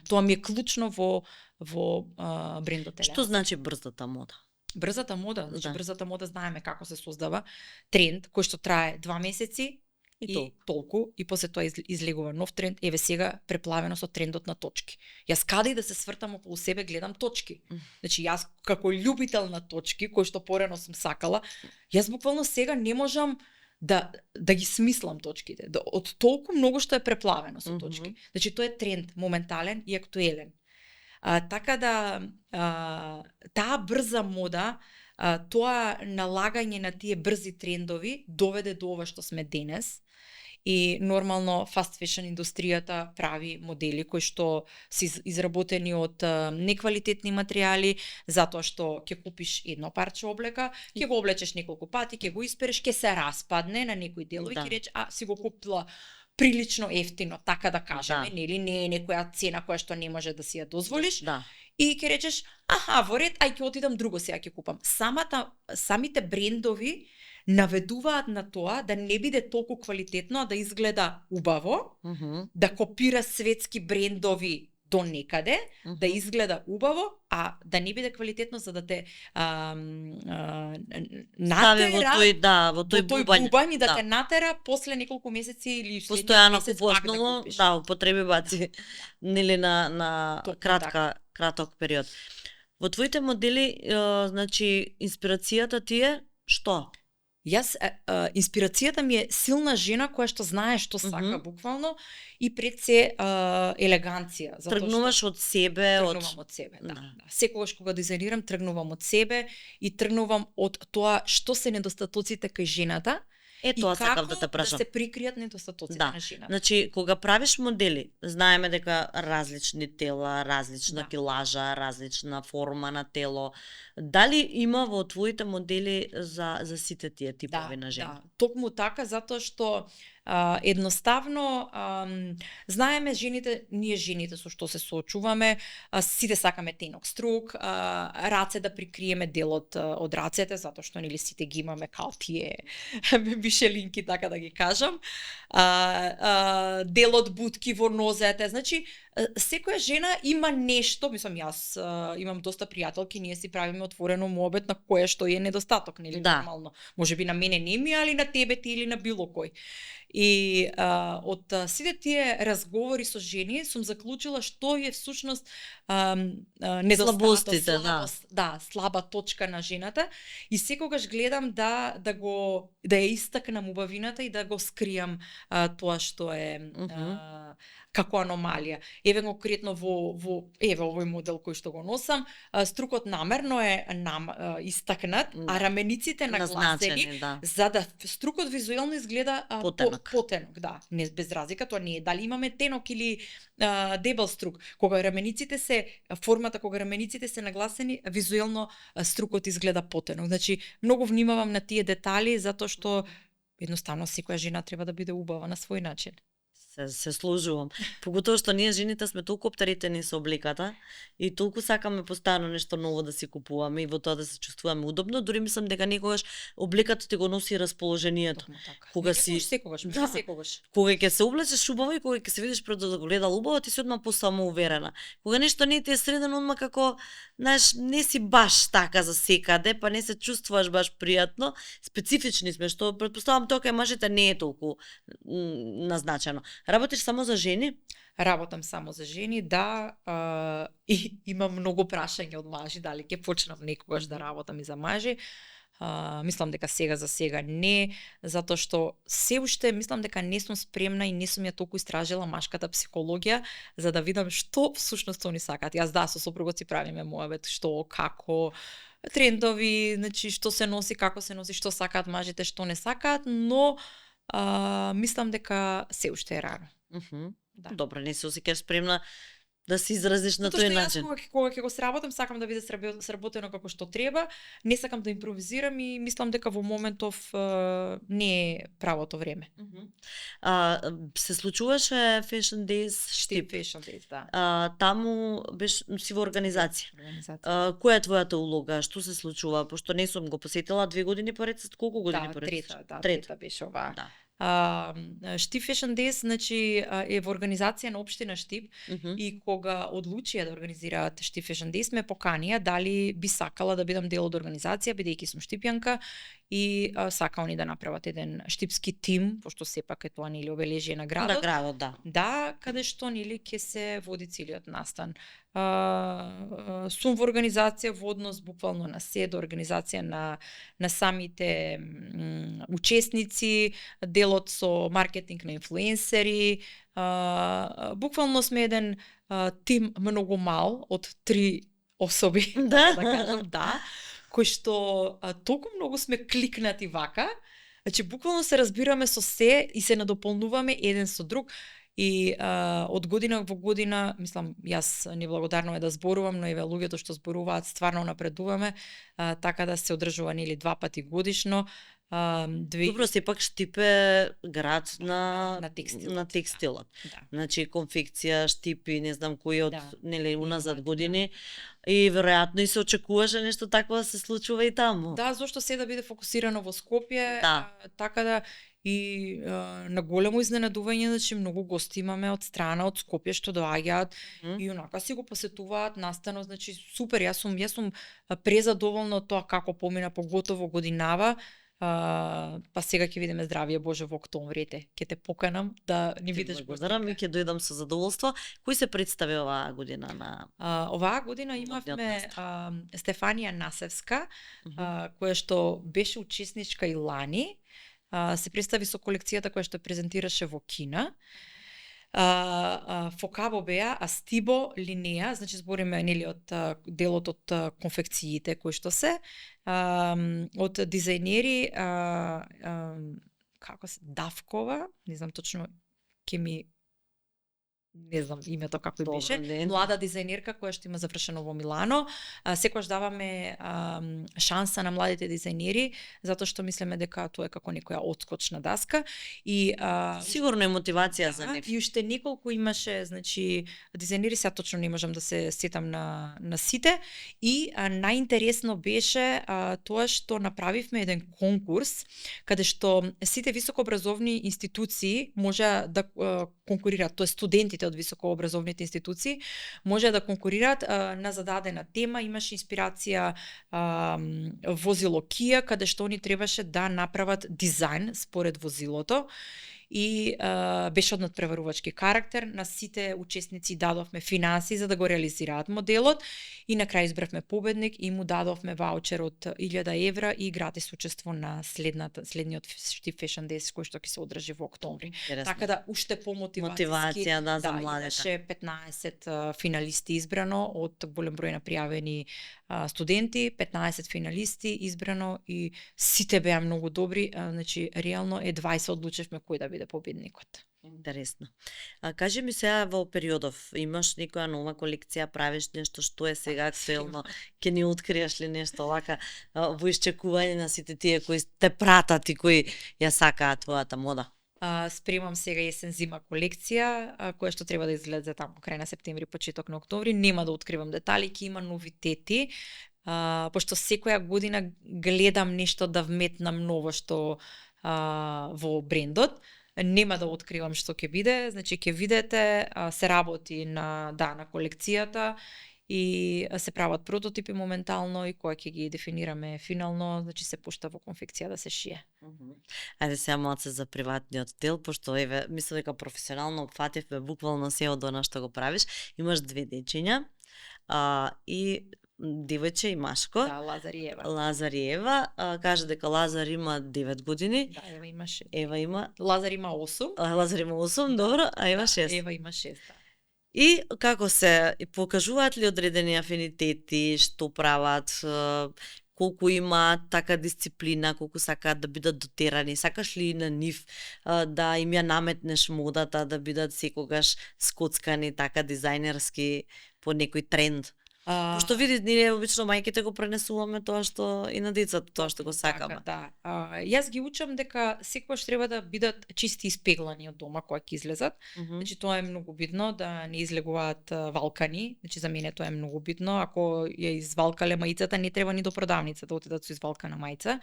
Тоа ми е клучно во брендот Елена. Што значи брзата мода? Брзата мода, значи брзата мода знаеме како се создава, тренд кој што трае 2 месеци и толку, и после тоа излегува нов тренд. Еве сега преплавено со трендот на точки. Јас каде и да се свртам околу себе гледам точки. Значи јас како љубител на точки, кој што порано сум сакала, јас буквално сега не можам да ги смислам точките. Од толку многу што е преплавено со точки. Значи тоа е тренд моментален и актуелен. Така да таа брза мода, тоа налагање на тие брзи трендови доведе до ова што сме денес. И нормално fast fashion индустријата прави модели кои што се изработени од неквалитетни материјали, затоа што ќе купиш едно парче облека, ќе го облечеш неколку пати, ќе го испереш, ќе се распадне на некои делови, ќе речеш, си го купила прилично ефтино, така да кажеме, нели, не е некоја цена која што не може да си ја дозволиш. И ќе речеш, во ред, ај ќе отидам друго сега ќе купам. Самите брендови наведуваат на тоа да не биде толку квалитетно, а да изгледа убаво, да копира светски брендови до некаде, да изгледа убаво, а да не биде квалитетно за да те натера во тој бубањ и да те натера после неколку месеци или постојано купуваш ново, употреби баци, нели на краток период. Во твоите модели, значи инспирацијата ти е што? Јас инспирацијата ми е силна жена која што знае што сака буквално и пред се елеганција. Тргнуваш од себе, тргнувам од себе, да. Секогаш кога дизајнирам тргнувам од себе и тргнувам од тоа што се недостатоците кај жената. Тоа сакав да те прашам. Да се прикријат недостатоците на жената. Значи, кога правиш модели, знаеме дека различни тела, различна килажа, различна форма на тело. Дали има во твоите модели за сите тие типови на жени? Да, токму така, затоа што едноставно знаеме ние жените со што се соочуваме, сите сакаме тенок струк, раце да прикриеме делот од рацете, затоа што нели сите ги имаме као тие мишелинки, така да ги кажам. Делот бутки во нозете, значи секоја жена има нешто, мислам јас имам доста пријателки, ние си правиме отворено муабет на кое што е недостаток, нели нормално. Можеби на мене не ми, али на тебе ти или на било кој. И од сите тие разговори со жени сум заклучила што е всушност недостатоците, слаба точка на жената и секогаш гледам да ја истакнам убавината и да го скријам тоа што е како аномалија. Еве конкретно во овој модел кој што го носам, струкот намерно е истакнат, а рамениците нагласени, за да струкот визуелно изгледа потенок, да, не без разлика, тоа не е дали имаме тенок или дебел струк. Кога рамениците се нагласени, визуелно струкот изгледа потенок. Значи, многу внимавам на тие детали затоа што едноставно секоја жена треба да биде убава на свој начин. Се сложувам. Поготово што ние жените сме толку оптеретени со облеката и толку сакаме постојано нешто ново да си купуваме и во тоа да се чувствуваме удобно, дури мислам дека некогаш облеката ти го носи расположението. Кога си секогаш. Кога ќе се облечеш убаво и кога ќе се видиш пред огледало убаво, ти си одма посамоуверена. Кога нешто не ти е средено, одма како, знаеш, не си баш така за секаде, па не се чувствуваш баш пријатно. Специфични сме, што претпоставам тоа кај мажите не е толку назначено. Работиш само за жени? Работам само за жени, да, и имам многу прашања од мажи, дали ќе почнам некогаш да работам и за мажи. Мислам дека сега за сега не, затоа што се уште мислам дека не сум спремна и не сум ја толку истражила машката психологија за да видам што всушност они сакаат. Јас со сопругот си правиме муабет што, како, трендови, значи што се носи, како се носи, што сакаат мажите, што не сакаат, но мислам дека се уште е рано. Да. Добро, не се осеќаш спремна. да се изразиш на Затоа тој што начин. јас кога ќе го сработам, сакам да биде сработено како што треба, не сакам да импровизирам и мислам дека во моментов не е правото време. Се случуваше Fashion Days Штип. Fashion Days, да. Таму беше си во организација. Организација. Која е твојата улога? Што се случува? Пошто не сум го посетила 2 години поред, колку години поред? Трета беше оваа. Да. Штип Fashion Days, значи е во организација на општина Штип и кога одлучија да организираат Штип Fashion Days ме поканија дали би сакала да бидам дел од организација бидејќи сум штипјанка и сака они да направат еден штипски тим, пошто сепак е тоа нели обележие на градот. На градот, да. Да, каде што нели ќе се води целиот настан. Сум во организација во однос буквално на се, до организација на самите учесници, делот со маркетинг на инфлуенсери. Буквално сме еден тим многу мал од 3 особи, Да. да кажам, да, кои што толку многу сме кликнати вака, значи буквално се разбираме со се и се надополнуваме еден со друг. И од година во година, мислам, јас неблагодарно е да зборувам, но и луѓето што зборуваат стварно напредуваме, така да се одржува нели 2 пати годишно. Добро, сепак Штип е град на текстилот. Да. Значи конфекција, штипи, не знам кои од нели уназад години да. и веројатно и се очекуваше нешто такво да се случува и таму. Да, зошто се да биде фокусирано во Скопје, Да. така да и на големо изненадување, значи многу гости имаме од страна од Скопје што доаѓаат и онака си го посетуваат настано, значи супер, јас сум презадоволна од тоа како помина, поготово годинава. Па сега ќе видиме здравје Боже во октомври, ќе те поканам да ни видиш. Благодарам и ќе дојдам со задоволство. Кој се представи оваа година на оваа година имавме Стефанија Насевска, која што беше учесничка и лани. Се представи со колекцијата која што презентираше во Кина. Фокабо беа, а Стибо Линеја, значи збориме нели од делот од конфекциите кои што се, од дизајнери како се Давкова, не знам точно ќе ми не знам името како беше, млада дизајнерка која што има завршено во Милано. Секогаш даваме шанса на младите дизајнери, затоа што мислиме дека тоа е како некоја отскочна даска и сигурно е мотивација за нив. И уште неколку имаше, значи дизајнери, сега точно не можам да се сетам на сите, и најинтересно беше тоа што направивме еден конкурс каде што сите високообразовни институции може да конкурираат, тоа студентите од високообразовните институции може да конкурираат на зададена тема. Имаше инспирација возило Kia, каде што они требаше да направат дизајн според возилото. И беше од надпреварувачки карактер. На сите учесници дадовме финанси за да го реализираат моделот и на крај избравме победник и му дадовме ваучер од 1000 евра и гратис учество на следниот Штип Fashion Days кој што ќе се одржи во октомври. Така да уште мотивација за младите. Имаше 15 финалисти избрано од голем број на пријавени студенти, 15 финалисти избрано и сите беа многу добри, значи реално едва се одлучевме кој да биде победникот. Интересно. Кажи ми сега во периодов, имаш некоја нова колекција, правиш нешто што е сега актуелно, ќе ни откриеш ли нешто вака во исчекување на сите тие кои те пратат и кои ја сакаат твојата мода? Спремам сега есен-зима колекција, која што треба да излезе таму крај на септември, почеток на октомври. Нема да откривам детали, ќе има новитети, пошто секоја година гледам нешто да вметнам ново што во брендот. Нема да откривам што ќе биде, значи ќе видите, се работи на колекцијата и се прават прототипи моментално и која ќе ги дефинираме финално, значи се пушта во конфекција да се шие. Ајде сега малце за приватниот дел, пошто еве мислам дека професионално опфативме буквално се од она што го правиш. Имаш 2 дечиња и девојче и машко. Да, Лазар и Ева. Лазар и Ева. Кажа дека Лазар има 9 години. Да, Ева има 6. Ева има... Лазар има 8. Лазар има 8, добро, а Ева 6. Ева има 6, да. И како се покажуваат ли одредени афинитети, што прават, колку има така дисциплина, колку сакаат да бидат дотерани, сакаш ли на нив да им ја наметнеш модата, да бидат секогаш скоцкани така дизајнерски по некој тренд? Пошто види, ние обично мајките го пренесуваме тоа што и на децата, тоа што го сакаме. Така, да. Јас ги учам дека секогаш треба да бидат чисти и испеглани од дома кога ќе излезат. Значи тоа е многу битно, да не излегуваат валкани. Значи за мене тоа е многу битно. Ако ја извалкале маицата, не треба ни до продавница да отидат со извалкана маица.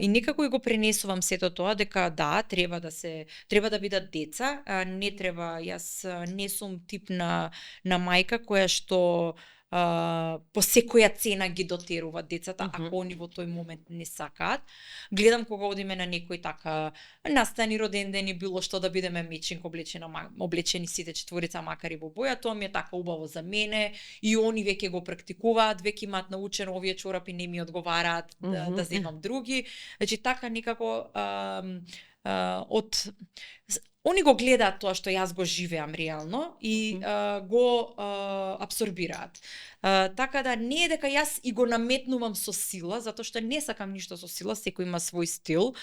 И некако и го пренесувам сето тоа дека да, треба да бидат деца, не треба, јас не сум тип на мајка која што по секоја цена ги дотерува децата, ако они во тој момент не сакаат. Гледам кога одиме на некој така настани, родендени, било што да бидеме мечинг облечени сите четворица, макар и во боја, тоа ми е така убаво за мене и они веќе го практикуваат, веќе имаат научено овие чорапи не ми одговараат, да земам други. Значи така некако они го гледаат тоа што јас го живеам реално и го апсорбираат. Така да не е дека јас и го наметнувам со сила, затоа што не сакам ништо со сила, секој има свој стил.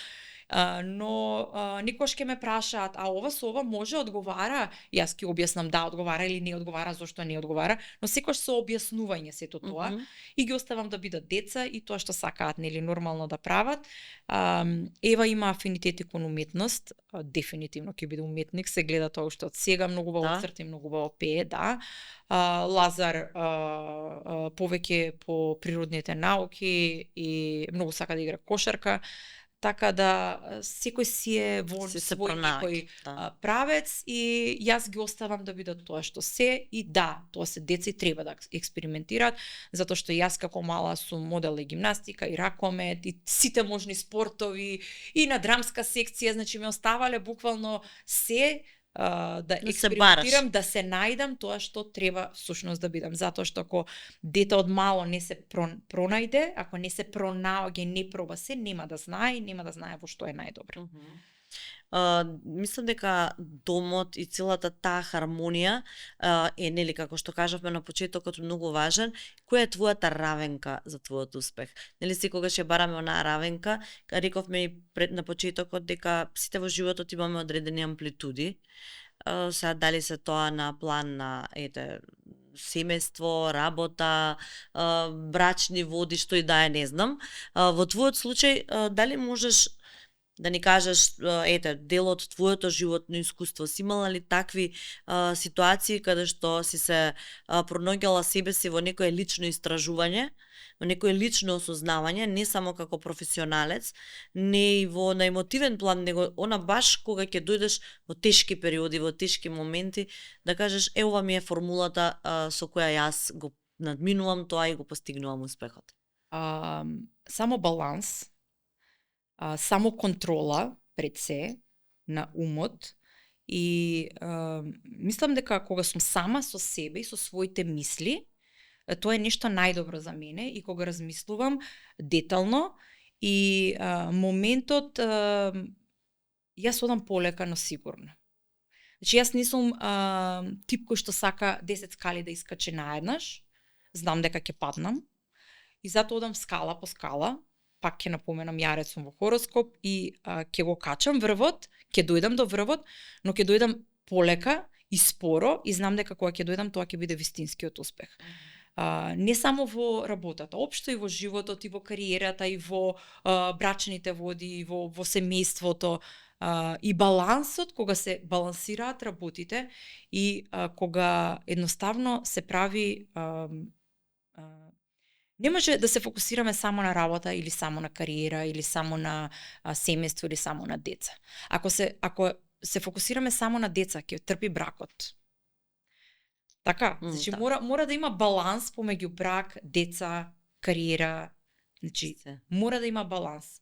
Но никош ќе ме прашаат, а ова со ова може одговара? Јас ќе објаснам да одговара или не одговара, зошто не одговара, но секош со објаснување сето тоа и ги оставам да бидат деца и тоа што сакаат нели нормално да прават. Ева има афинитети кон уметност, дефинитивно ќе биде уметник, се гледа тоа уште од сега, многу убаво црти, многу убаво пее, да. Лазар повеќе по природните науки и многу сака да игра кошарка. Така да секој си е во свој некој правец и јас ги оставам да бидат тоа што се и да, тоа се деца и треба да експериментираат, затоа што јас како мала сум модел и гимнастика и ракомет и сите можни спортови и на драмска секција, значи ме оставале буквално се да експериментирам, да се најдам тоа што треба всушност да бидам. Затоа што ако дете од мало не се пронајде, ако не се пронаоѓа, не проба се, нема да знае во што е најдобро. Мислам дека домот и целата таа хармонија е, нели, како што кажавме на почетокот, многу важен. Која е твојата равенка за твојот успех? Нели секогаш ја бараме онаа равенка, рековме и на почетокот дека сите во животот имаме одредени амплитуди. Сега дали се тоа на план на семејство, работа, брачни води, што и да е, не знам. Во твојот случај, дали можеш да ни кажеш, дел од твоето животно искуство, си имала ли такви ситуации каде што си се пронаѓала себе си во некое лично истражување, во некое лично осознавање, не само како професионалец, не и во на емотивен план, него она баш кога ќе дојдеш во тешки периоди, во тешки моменти, да кажеш, ова ми е формулата со која јас го надминувам тоа и го постигнувам успехот. Само баланс, само контрола пред се на умот и мислам дека кога сум сама со себе и со своите мисли, тоа е нешто најдобро за мене и кога размислувам детално и моментот јас одам полека, но сигурно. Значи јас не сум тип кој што сака 10 скали да искачи наеднаш, знам дека ќе паднам и затоа одам скала по скала. Пак ќе напоменам, јарец сум во хороскоп и ќе го качам врвот, ќе дојдам до врвот, но ќе дојдам полека и споро и знам дека кога ќе дојдам тоа ќе биде вистинскиот успех. Не само во работата, општо и во животот, и во кариерата, и во брачните води, и во семејството, и балансот, кога се балансираат работите и кога едноставно се прави не може да се фокусираме само на работа или само на кариера или само на семејство или само на деца. Ако се фокусираме само на деца, ќе трпи бракот. Така, значи мора да има баланс помеѓу брак, деца, кариера, значи мора да има баланс.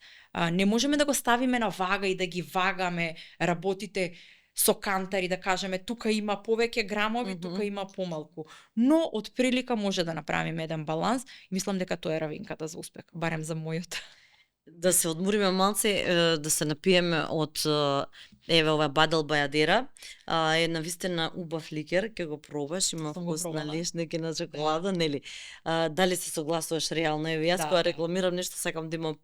Не можеме да го ставиме на вага и да ги вагаме работите со кантари, да кажеме тука има повеќе грамови, тука има помалку. Но од прилика може да направиме еден баланс и мислам дека тоа е равенката за успех, барем за мојот. Да се одмориме малце, да се напиеме од еве ова Бадел Бајадера, е навистина убав ликер, ќе го пробаш, има Сум го вкус на пробала. лешник и на чоколада, нели? Дали се согласуваш реално? Еве јас Да, кога да. рекламирам нешто сакам да има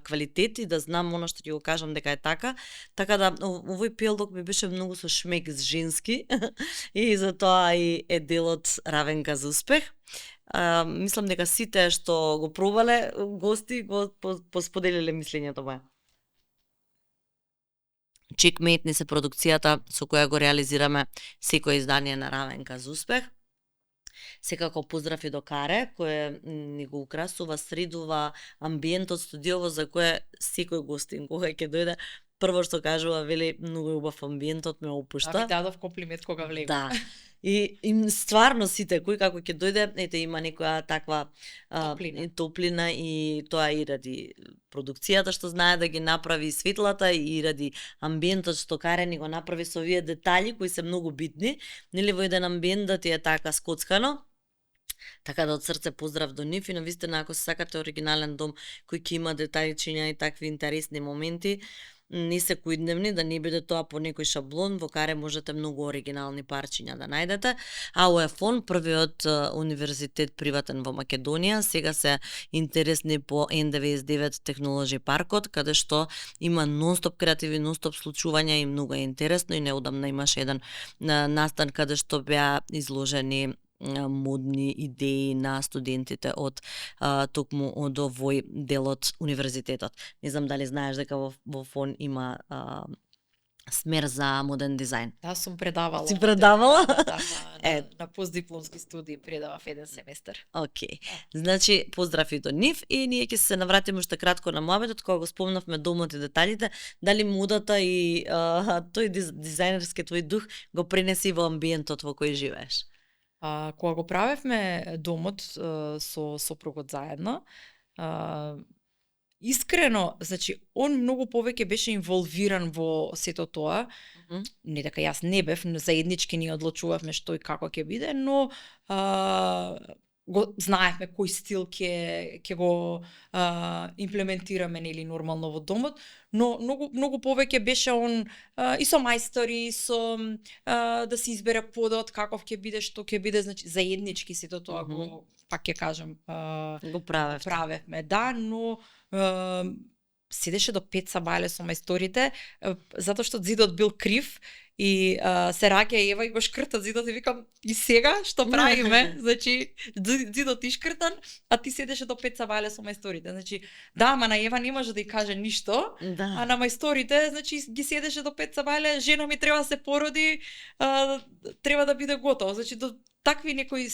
квалитет и да знам она што ќе го кажам дека е така. Така да овој пиелдок ми беше многу со шмек женски и затоа и е дел од Равенка за успех. Мислам дека сите што го пробале гости го посподелиле мислењето моја. Checkmate ни се продукцијата со која го реализираме секој издание на Равенка за успех. Секако поздрав и до Каре, кој ни го украсува, средува амбиентот студиово за кое секој гостин кога ќе дојде, прво што кажува, вели, многу е убав амбиентот, ме опушта. Да, ми дадов комплимент кога влегов. Да. И стварно сите кој како ќе дојде, ете има некоја таква топлина и тоа и ради продукцијата што знае да ги направи светлата и ради амбиентот што Каре ни го направи со овие детали кои се многу битни, нели во еден амбиент да ти е така скоцкано. Така да од срце поздрав до нив и навистина ако се сакате оригинален дом кој ќе има деталичиња и такви интересни моменти, не секојдневни, да не биде тоа по некој шаблон, во Каре можете многу оригинални парчиња да најдете. А УЕФОН, првиот универзитет приватен во Македонија, сега се интересни по N99 техноложи паркот, каде што има нонстоп креативи, нонстоп случувања и многу е интересно и неодамна имаше еден настан каде што беа изложени модни идеи на студентите од токму од овој дел од универзитетот. Не знам дали знаеш дека во ФОН има смер за моден дизајн. Да, сум предавала. Си предавала? Да, на постдипломски студии предавав еден семестар. Океј. Значи, поздрав и до нив и ние ќе се навратиме уште кратко на муабетот кога го спомнавме домот и деталите, дали модата и тој дизајнерски твој дух го пренеси во амбиентот во кој живееш. Кога го правевме домот со сопругот заедно, искрено, значи, он многу повеќе беше инволвиран во сето тоа. Не дека јас не бев, заеднички ние одлучувавме што и како ќе биде, но го знаевме кој стил ќе го имплементираме нели нормално во домот, но многу повеќе беше он и со мајстори, со да се избере подот, каков ќе биде, што ќе биде, значи заеднички сето тоа го пак ќе кажам го правевме, да, но седеше до 5 сабајле со мајсторите, затоа што зидот бил крив и се раѓа Ева и го шкрта зидот и викам и сега што правиме? Значи зидот ишкртан, а ти седеше до 5 сабајле со мајсторите. Значи да, ама на Ева не може да ја каже ништо, да. А на мајсторите, значи ги седеше до 5 сабајле, жена ми треба да се породи, треба да биде готово. Значи до такви некои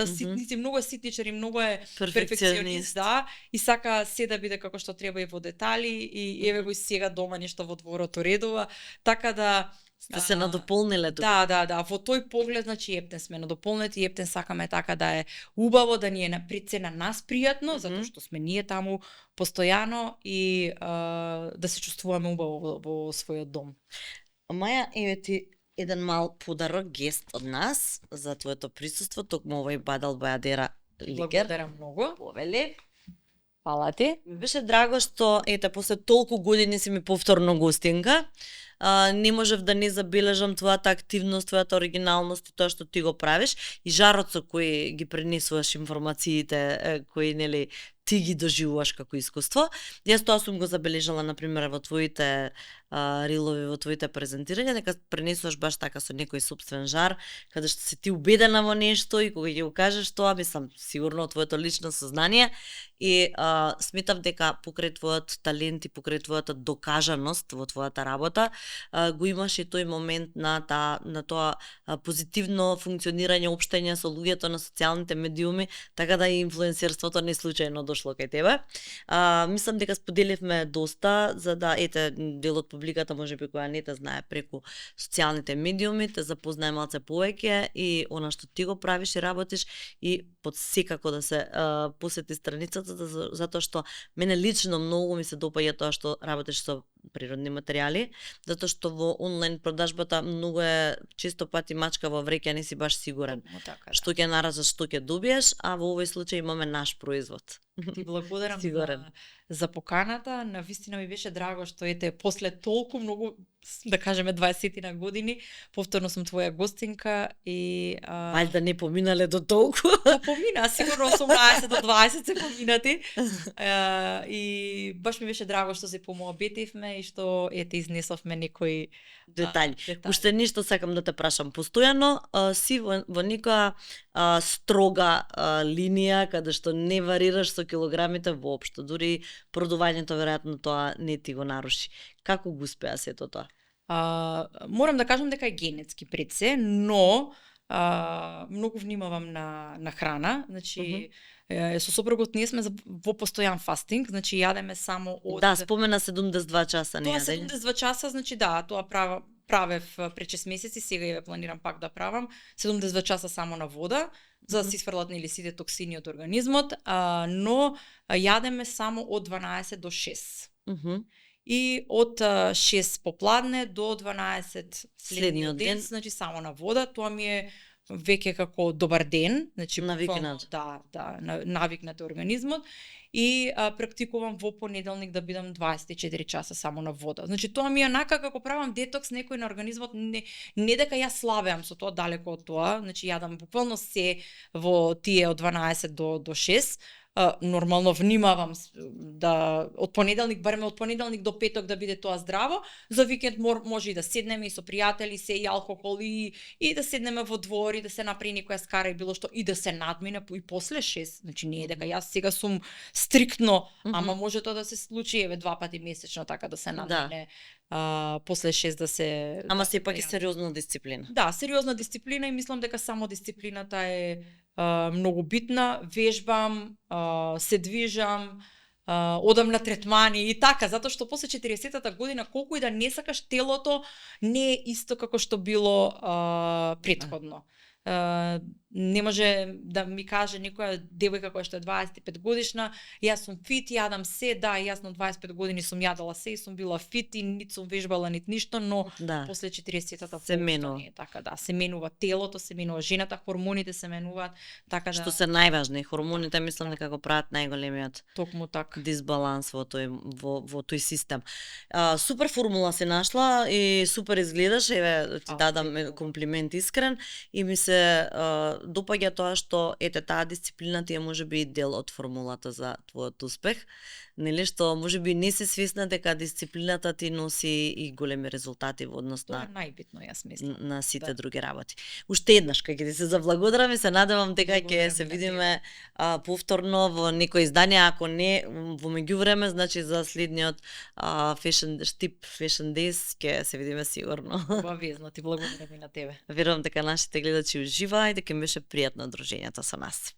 ситници, многу е ситничар и многу е перфекционист, да, и сака се да биде како што треба и во детали и еве го и сега дома нешто во дворот редува, така да се надополниле тука. Да, во тој поглед, значи ептен сме надополнети, ептен сакаме така да е убаво, да ни е на пред се на нас пријатно, затоа што сме ние таму постојано и да се чувствуваме убаво во својот дом. Маја, еве ти еден мал подарок, гест од нас за твоето присуство, токму овој Бадел Бајадера ликер. Благодарам многу. Повели. Фала ти. Ми беше драго што, ете, после толку години си ми повторно гостинка. Не можев да не забележам твојата активност, твојата оригиналност и тоа што ти го правиш и жарот со кој ги пренесуваш информациите кои нели ти ги доживуваш како искуство. Јас тоа сум го забележала на пример во твоите рилови, во твоите презентирања, дека пренесуваш баш така со некој собствен жар, каде што си ти убедена во нешто и кога ќе го кажеш тоа, мислам сигурно твоето лично сознание и сметав дека покрај твојот талент и покрај твојата докажаност во твојата работа го имаш и тој момент на тоа позитивно функционирање, општење со луѓето на социјалните медиуми, така да и инфлуенсерството не случајно дошло кај тебе. Мислам дека споделивме доста, за да ете дел од публиката можеби која не те знае преку социјалните медиуми, те запознае малце повеќе и она што ти го правиш и работиш и подсекако да се посети страницата, затоа што мене лично многу ми се допаѓа тоа што работиш со природни материјали, затоа што во онлайн продажбата многу е често пати мачка во вреќа, не си баш сигурен. Така, што ќе наразиш, што ќе добиеш, а во овој случај имаме наш производ. Ти благодарам Сигурен. за поканата. Навистина ми беше драго што ете после толку многу, да кажеме 20 на години, повторно сум твоја гостинка и Вајда не поминале до толку. да помина, сигурно 18 до 20 се поминати. И баш ми беше драго што се помоабетивме и што ете изнесовме некои Детали. Уште нешто сакам да те прашам. Постојано си во некоја строга линија каде што не варираш со килограмите воопшто. Дури продувањето веројатно тоа не ти го наруши. Како го успеа сето тоа? Морам да кажам дека е генетски пред се, но многу внимавам на храна, значи со сопругот ние сме во постојан фастинг, значи јадеме само од Да, спомена 72 часа не тоа јадење. 72 часа, значи да, тоа правев пред 6 месеци, сега ја планирам пак да правам 72 часа само на вода, за да се исфрлат нели сите токсини од организмот, но јадеме само од 12 до 6. И од 6 попладне до 12 следниот ден, значи само на вода, тоа ми е веќе како добар ден, значи навикнат. Да, навикнат организмот и практикувам во понеделник да бидам 24 часа само на вода. Значи тоа ми е онака како правам детокс некој на организмот, не дека јас слабеам со тоа, далеко од тоа, значи јадам буквално се во тие од 12 до 6. Нормално внимавам да од понеделник, барем од понеделник до петок да биде тоа здраво. За викенд може и да седнеме и со пријатели, се и алкохол и да седнеме во двор и да се направи некоја скара и било што и да се надмине и после 6. Значи не е дека јас сега сум стриктно, ама може тоа да се случи еве 2 пати месечно така да се надмине. После 6 да се Ама сепак е сериозна дисциплина. Да, сериозна дисциплина и мислам дека само дисциплината е многу битна. Вежбам, се движам, одам на третмани и така, затоа што после 40-та година колку и да не сакаш, телото не е исто како што било претходно. Не може да ми каже некоја девојка која што е 25 годишна, јас сум фит, јадам се, да, јас на 25 години сум јадала се и сум била фит и нит сум вежбала нит ништо, но после 40-та се менува. Така да, се менува телото, се менува жената, хормоните се менуваат, така да. Што се најважни, хормоните мислам дека го прават најголемиот токму така дисбаланс во тој систем. Супер формула се нашла и супер изгледаш, еве ти дадам комплимент искрен и ми се допаѓа тоа што ете таа дисциплина ти е можеби дел од формулата за твојот успех, нели, што можеби не си свесна дека дисциплината ти носи и големи резултати во однос на најбитно, јас мислам, на сите други работи. Уште еднаш кај ќе ти се заблагодарам и се надевам дека ќе се видиме повторно во некој издание, ако не во меѓувреме, значи за следниот Fashion Days ќе се видиме сигурно. Обавезно, ти благодарам и на тебе. Верувам дека нашите гледачи уживаа и дека им беше пријатно дружењето со нас.